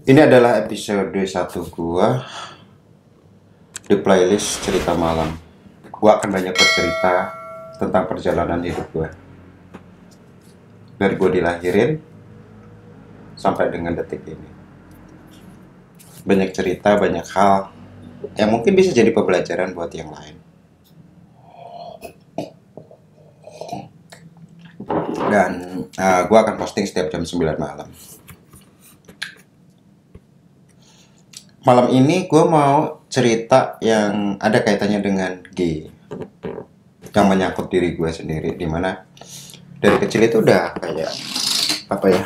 Ini adalah episode 1 gua di playlist cerita malam. Gua akan banyak bercerita tentang perjalanan hidup gua. Dari gua dilahirin sampai dengan detik ini. Banyak cerita, banyak hal yang mungkin bisa jadi pembelajaran buat yang lain. Dan gua akan posting setiap jam 9 malam. Malam ini gue mau cerita yang ada kaitannya dengan G, yang menyangkut diri gue sendiri, dimana dari kecil itu udah kayak apa ya,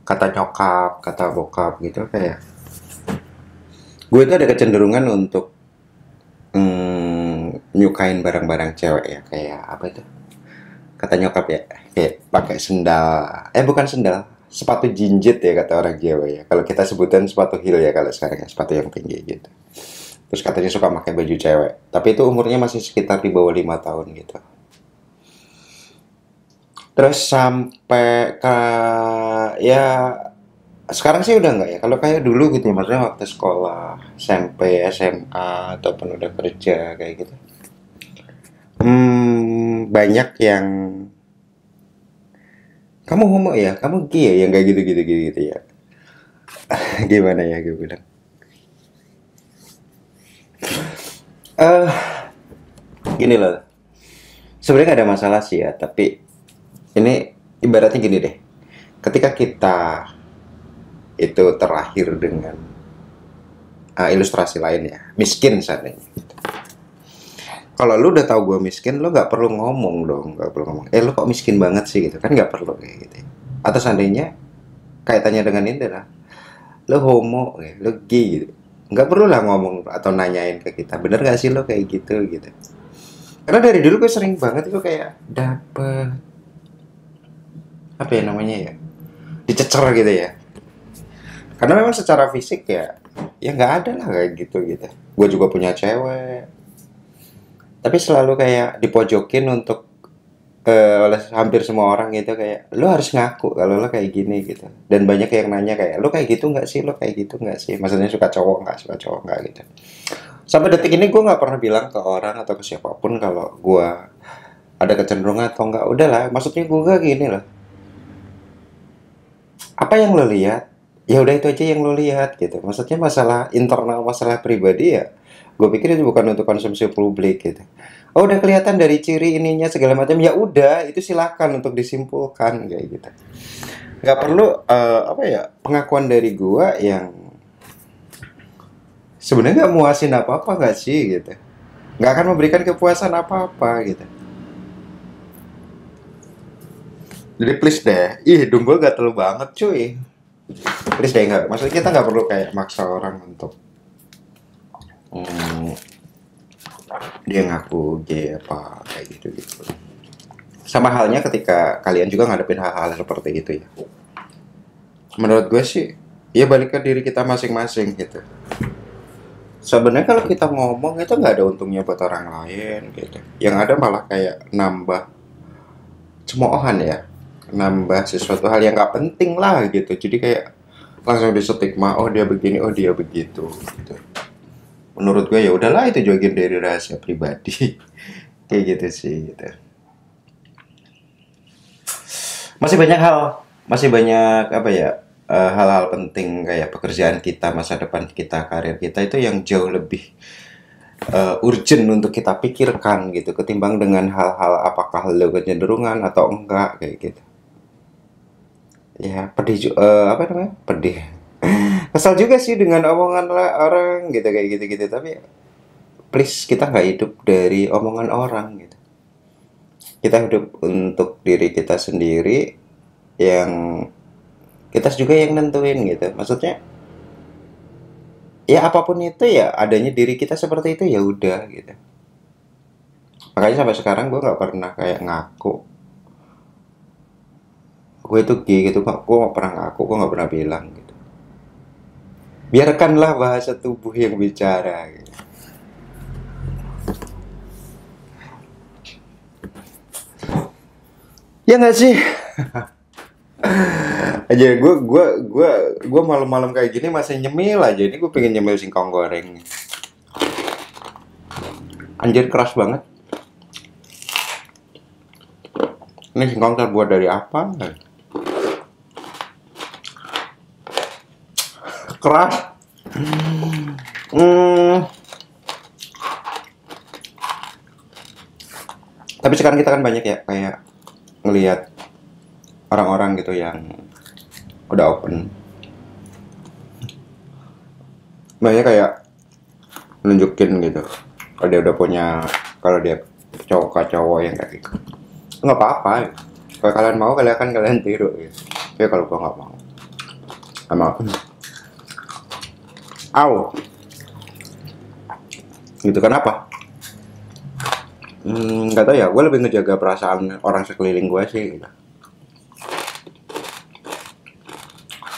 kata nyokap, kata bokap gitu, kayak gue itu ada kecenderungan untuk nyukain barang-barang cewek ya, kayak apa itu, kata nyokap ya, kayak pakai sendal, bukan sendal, sepatu jinjit ya kata orang Jawa ya. Kalau kita sebutan sepatu heel ya kalau sekarang ya, sepatu yang tinggi gitu. Terus katanya suka pakai baju cewek, tapi itu umurnya masih sekitar di bawah 5 tahun gitu. Terus sampai ke ya sekarang sih udah enggak ya. Kalau kayak dulu gitu, maksudnya waktu sekolah, SMP, SMA ataupun udah kerja kayak gitu. Banyak yang kamu homo ya, kamu gay ya, yang kayak gitu ya. Gimana ya gue bilang. Eh, Gini loh. Sebenarnya gak ada masalah sih ya, tapi ini ibaratnya gini deh. Ketika kita itu terlahir dengan ilustrasi lain ya, miskin seandainya. Kalau lu udah tahu gue miskin, lu nggak perlu ngomong dong, nggak perlu ngomong. Lu kok miskin banget sih gitu kan, nggak perlu kayak gitu. Atau seandainya kaitannya dengan ini lah, lu homo, lu gay gitu, nggak perlu lah ngomong atau nanyain ke kita, bener gak sih lo kayak gitu gitu. Karena dari dulu gue sering banget itu kayak dapet apa ya namanya ya, dicecer gitu ya. Karena memang secara fisik ya nggak ada lah kayak gitu gitu. Gue juga punya cewek, tapi selalu kayak dipojokin untuk oleh hampir semua orang gitu, kayak lo harus ngaku kalau lo kayak gini gitu. Dan banyak yang nanya kayak lo kayak gitu nggak sih, lo kayak gitu nggak sih, maksudnya suka cowok nggak, suka cowok nggak gitu. Sampai detik ini gue nggak pernah bilang ke orang atau ke siapapun kalau gue ada kecenderungan atau nggak. Udahlah, maksudnya gue gak gini loh, apa yang lo lihat ya udah itu aja yang lo lihat gitu. Maksudnya masalah internal, masalah pribadi ya gue pikir itu bukan untuk konsumsi publik gitu. Oh udah kelihatan dari ciri ininya segala macam, ya udah itu silakan untuk disimpulkan kayak gitu. Nggak perlu apa ya, pengakuan dari gue yang sebenarnya nggak muasin apa apa, nggak sih gitu, nggak akan memberikan kepuasan apa apa gitu. Jadi please deh, hidung gue gatel banget cuy. Please deh, nggak, maksudnya kita nggak perlu kayak maksa orang untuk hmm, dia ngaku gay apa kayak gitu gitu. Sama halnya ketika kalian juga ngadepin hal-hal seperti itu ya. Menurut gue sih, ya balik ke diri kita masing-masing gitu. Sebenarnya kalau kita ngomong itu nggak ada untungnya buat orang lain gitu. Yang ada malah kayak nambah cemoohan ya, nambah sesuatu hal yang nggak penting lah gitu. Jadi kayak langsung distigma, oh dia begini, oh dia begitu gitu. Menurut gue ya udahlah, itu bagian dari rahasia pribadi. Kayak gitu sih gitu. Masih banyak hal, masih banyak apa ya, hal-hal penting kayak pekerjaan kita, masa depan kita, karir kita itu yang jauh lebih urgent untuk kita pikirkan gitu, ketimbang dengan hal-hal apakah lo kecenderungan atau enggak kayak gitu. Ya pedih, apa namanya, pedih. Kesal juga sih dengan omongan orang gitu kayak gitu-gitu, tapi please kita nggak hidup dari omongan orang gitu. Kita hidup untuk diri kita sendiri, yang kita juga yang nentuin gitu. Maksudnya ya apapun itu ya adanya diri kita seperti itu, ya udah gitu. Makanya sampai sekarang gue nggak pernah kayak ngaku gue itu gay gitu, gue nggak pernah ngaku, gue nggak pernah bilang gitu. Biarkanlah bahasa tubuh yang bicara gitu. Ya nggak sih? aja gue malam-malam kayak gini masih nyemil aja. Ini gue pengen nyemil singkong goreng. Anjir keras banget. Ini singkong terbuat dari apa? Keras. Tapi sekarang kita kan banyak ya kayak ngelihat orang-orang gitu yang udah open. Banyak kayak nunjukin gitu. Kalau dia udah punya, kalau dia cowok yang kayak gitu. Nggak apa-apa. Kalau kalian mau, kalian tiru gitu. Tapi kalau gua nggak mau. Emang. Au. Gitu kenapa? Nggak tahu ya, gue lebih ngejaga perasaan orang sekeliling gue sih gitu.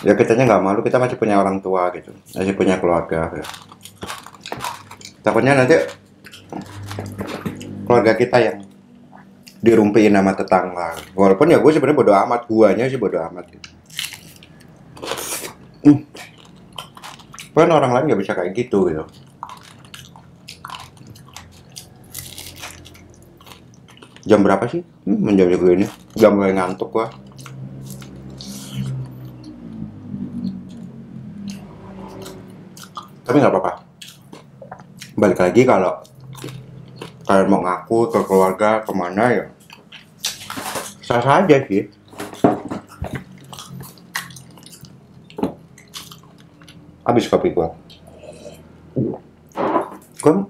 Ya kitanya nggak malu, kita masih punya orang tua gitu, masih punya keluarga gitu. Takutnya nanti keluarga kita yang dirumpiin sama tetangga. Walaupun ya gue sebenarnya bodo amat, guanya sih bodo amat gitu. Kan orang lain nggak bisa kayak gitu gitu. Jam berapa sih? Jam ini. Udah mulai ngantuk gua. Tapi nggak apa-apa. Balik lagi kalau kalian mau ngaku ke keluarga kemana ya, sah-sah aja sih. Habis kopi gua. Gua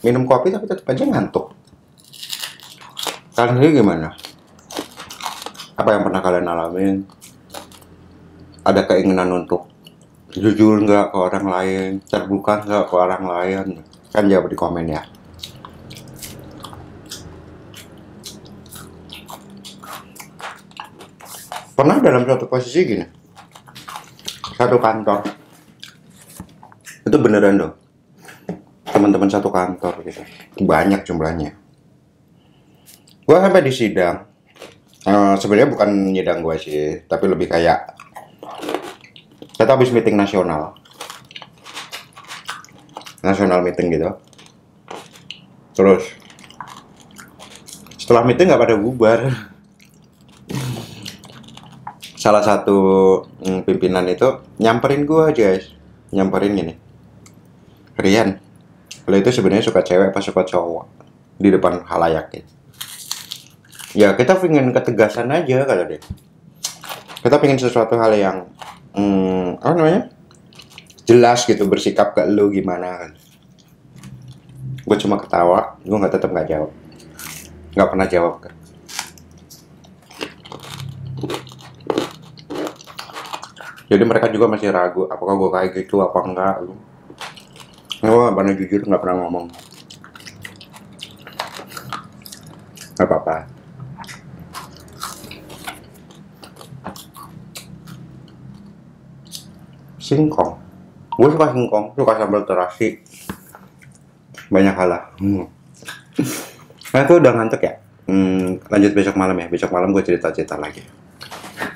minum kopi tapi tetap aja ngantuk. Kalian sendiri gimana? Apa yang pernah kalian alamin? Ada keinginan untuk jujur nggak ke orang lain? Terbuka nggak ke orang lain? Kan jawab di komen ya. Pernah dalam suatu posisi gini, satu kantor. Itu beneran dong. Teman-teman satu kantor gitu. Banyak jumlahnya. Gue sampai di sidang, sebenarnya bukan nyidang gue sih, tapi lebih kayak kita habis meeting nasional meeting gitu. Terus setelah meeting nggak pada bubar. Salah satu pimpinan itu nyamperin gue guys, nyamperin gini, Rian, lo itu sebenarnya suka cewek apa suka cowok? Di depan halayak gitu. Ya kita pengen ketegasan aja kalau deh. Kita pengen sesuatu hal yang apa namanya, jelas gitu, bersikap ke lu gimana kan. Gue cuma ketawa, gue tetap nggak jawab, nggak pernah jawab kan. Jadi mereka juga masih ragu apakah gue kayak gitu apa enggak. Gue nggak pernah jujur, nggak pernah ngomong. Nggak apa-apa. Singkong, gue suka singkong, suka sambal terasi, banyak hal lah. Nah itu udah ngantuk ya. Lanjut besok malam ya, besok malam gue cerita-cerita lagi.